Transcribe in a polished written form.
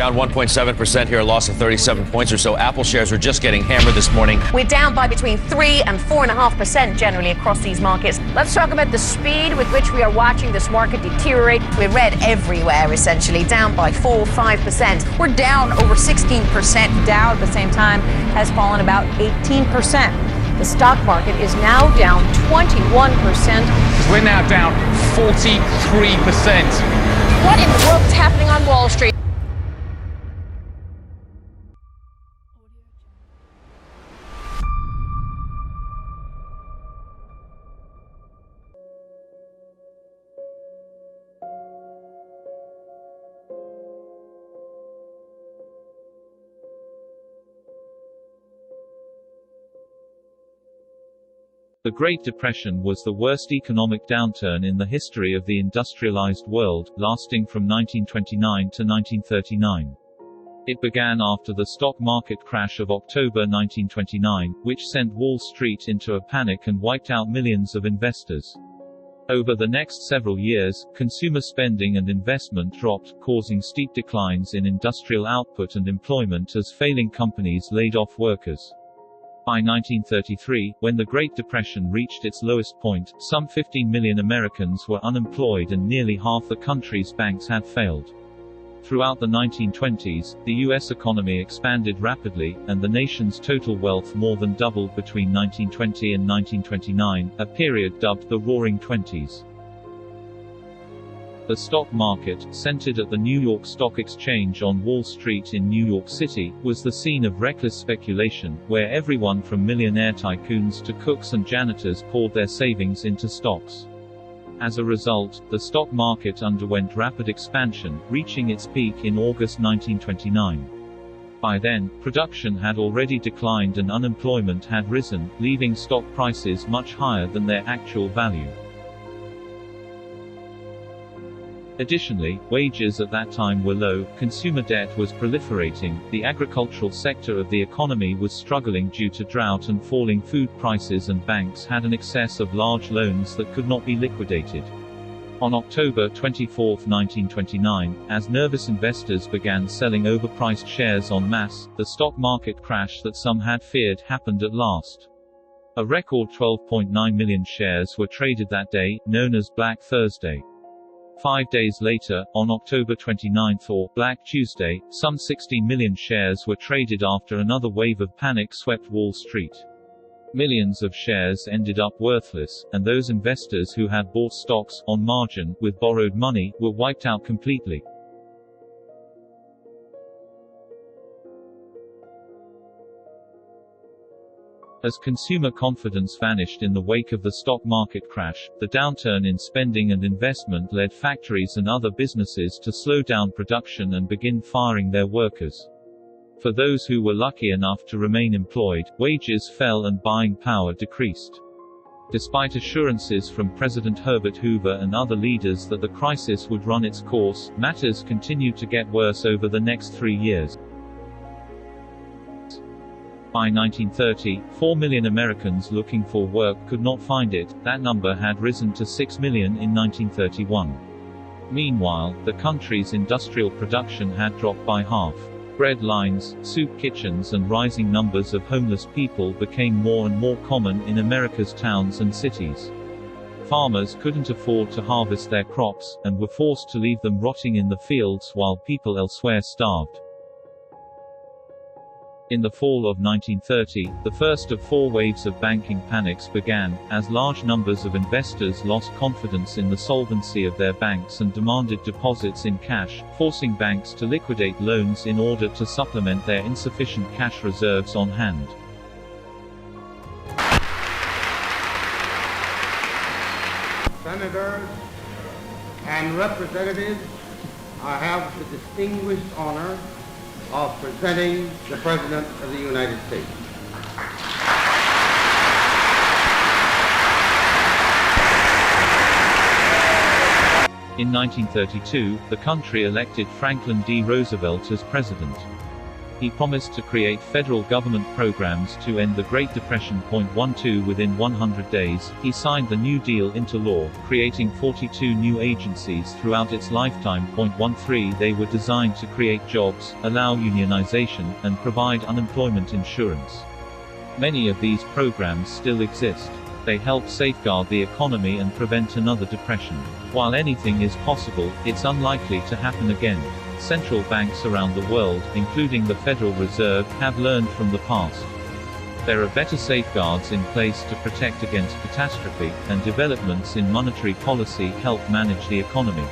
Down 1.7% here, a loss of 37 points or so. Apple shares are just getting hammered this morning. We're down by between 3 and 4.5% generally across these markets. Let's talk about the speed with which we are watching this market deteriorate. We're red everywhere, essentially, down by 4-5%. We're down over 16%. Dow at the same time has fallen about 18%. The stock market is now down 21%. We're now down 43%. What in the world is happening on Wall Street? The Great Depression was the worst economic downturn in the history of the industrialized world, lasting from 1929 to 1939. It began after the stock market crash of October 1929, which sent Wall Street into a panic and wiped out millions of investors. Over the next several years, consumer spending and investment dropped, causing steep declines in industrial output and employment as failing companies laid off workers. By 1933, when the Great Depression reached its lowest point, some 15 million Americans were unemployed and nearly half the country's banks had failed. Throughout the 1920s, the U.S. economy expanded rapidly, and the nation's total wealth more than doubled between 1920 and 1929, a period dubbed the Roaring Twenties. The stock market, centered at the New York Stock Exchange on Wall Street in New York City, was the scene of reckless speculation, where everyone from millionaire tycoons to cooks and janitors poured their savings into stocks. As a result, the stock market underwent rapid expansion, reaching its peak in August 1929. By then, production had already declined and unemployment had risen, leaving stock prices much higher than their actual value. Additionally, wages at that time were low, consumer debt was proliferating, the agricultural sector of the economy was struggling due to drought and falling food prices, and banks had an excess of large loans that could not be liquidated. On October 24, 1929, as nervous investors began selling overpriced shares en masse, the stock market crash that some had feared happened at last. A record 12.9 million shares were traded that day, known as Black Thursday. 5 days later, on October 29, or Black Tuesday, some 16 million shares were traded after another wave of panic swept Wall Street. Millions of shares ended up worthless, and those investors who had bought stocks, on margin, with borrowed money, were wiped out completely. As consumer confidence vanished in the wake of the stock market crash, the downturn in spending and investment led factories and other businesses to slow down production and begin firing their workers. For those who were lucky enough to remain employed, wages fell and buying power decreased. Despite assurances from President Herbert Hoover and other leaders that the crisis would run its course, matters continued to get worse over the next 3 years. By 1930, 4 million Americans looking for work could not find it. That number had risen to 6 million in 1931. Meanwhile, the country's industrial production had dropped by half. Bread lines, soup kitchens and rising numbers of homeless people became more and more common in America's towns and cities. Farmers couldn't afford to harvest their crops, and were forced to leave them rotting in the fields while people elsewhere starved. In the fall of 1930, the first of 4 waves of banking panics began, as large numbers of investors lost confidence in the solvency of their banks and demanded deposits in cash, forcing banks to liquidate loans in order to supplement their insufficient cash reserves on hand. Senators and representatives, I have the distinguished honor of presenting the President of the United States. In 1932, the country elected Franklin D. Roosevelt as president. He promised to create federal government programs to end the Great Depression. 12 Within 100 days, he signed the New Deal into law, creating 42 new agencies throughout its lifetime. 13 They were designed to create jobs, allow unionization, and provide unemployment insurance. Many of these programs still exist. They help safeguard the economy and prevent another depression. While anything is possible, it's unlikely to happen again. Central banks around the world, including the Federal Reserve, have learned from the past. There are better safeguards in place to protect against catastrophe, and developments in monetary policy help manage the economy.